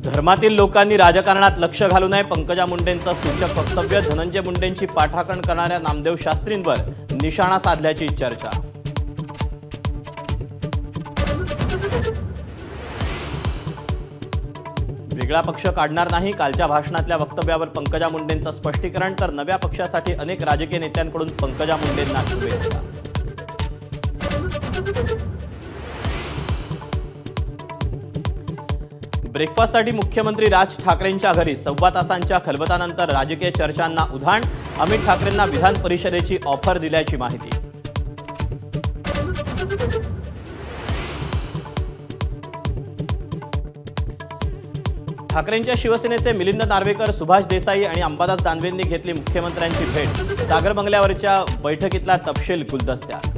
धर्मातील लोकांनी राजकारणात लक्ष घालू नये, पंकजा मुंडेंचं सूचक वक्तव्य. धनंजय मुंडेंची पाठराखण करणाऱ्या नामदेव शास्त्रींवर निशाणा साधल्याची चर्चा. वेगळा पक्ष काढणार नाही, कालच्या भाषणातल्या वक्तव्यावर पंकजा मुंडेंचं स्पष्टीकरण. तर नव्या पक्षासाठी अनेक राजकीय नेत्यांकडून पंकजा मुंडेंना शुभेच्छा. ब्रेकफास्टसाठी मुख्यमंत्री राज ठाकरेंच्या घरी 1.25 तासांच्या खलबतानंतर राजकीय चर्चांना उधाण. अमित ठाकरेंना विधान परिषदेची ऑफर दिल्याची माहिती. ठाकरेंच्या शिवसेनेचे मिलिंद नार्वेकर, सुभाष देसाई आणि अंबादास दानवेंनी घेतली मुख्यमंत्र्यांची भेट. सागर बंगल्यावरच्या बैठकीतला तपशील गुलदस्त्यात.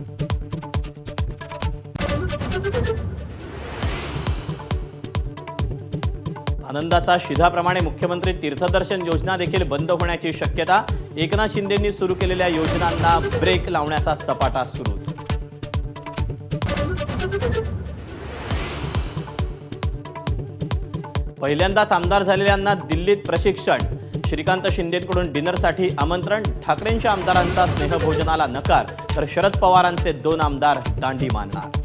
आनंदाचा शिधाप्रमाणे मुख्यमंत्री तीर्थदर्शन योजना देखील बंद होण्याची शक्यता. एकनाथ शिंदेंनी सुरू केलेल्या योजनांना ब्रेक लावण्याचा सपाटा सुरूच. पहिल्यांदाच आमदार झालेल्यांना दिल्लीत प्रशिक्षण. श्रीकांत शिंदेंकडून डिनरसाठी आमंत्रण. ठाकरेंच्या आमदारांचा स्नेहभोजनाला नकार, तर शरद पवारांचे 2 आमदार दांडी मानणार.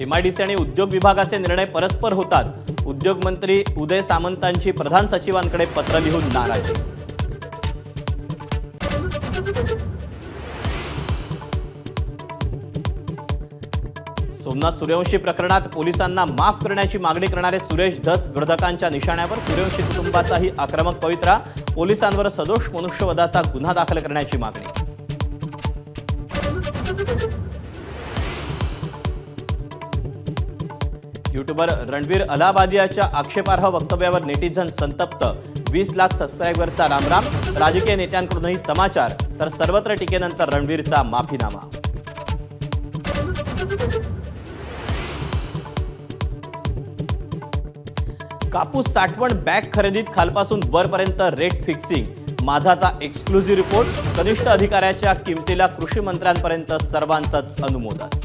MIDC आणि उद्योग विभागाचे निर्णय परस्पर होतात. उद्योग मंत्री उदय सामंतांची प्रधान सचिवांकडे पत्र लिहून नाराजी. सोमनाथ सूर्यवंशी प्रकरणात पोलिसांना माफ करण्याची मागणी करणारे सुरेश धस विरोधकांच्या निशाण्यावर. सूर्यवंशी कुटुंबाचाही आक्रमक पवित्रा. पोलिसांवर सदोष मनुष्यवधाचा गुन्हा दाखल करण्याची मागणी. यूट्यूबर रणवीर अलाहाबादियाच्या आक्षेपार्ह वक्तव्यावर नेटिझन संतप्त. 20 लाख सबस्क्रायबरचा रामराम. राजकीय नेत्यांकडूनही समाचार, तर सर्वत्र टीकेनंतर रणवीरचा माफीनामा. कापूस साठवण बॅग खरेदीत खालपासून वरपर्यंत रेट फिक्सिंग. माझाचा एक्सक्लुझिव्ह रिपोर्ट. कनिष्ठ अधिकाऱ्याच्या किमतीला कृषी मंत्र्यांपर्यंत सर्वांचंच अनुमोदन.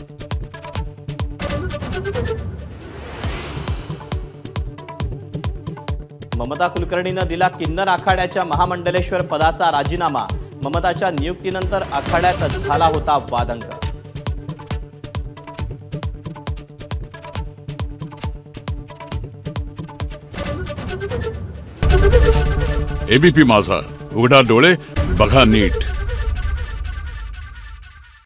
ममता कुलकर्णीनं दिला किन्नर आखाड्याच्या महामंडलेश्वर पदाचा राजीनामा. ममताच्या नियुक्तीनंतर आखाड्यात झाला होता वादंग. ABP माझा, उघडा डोळे बघा नीट.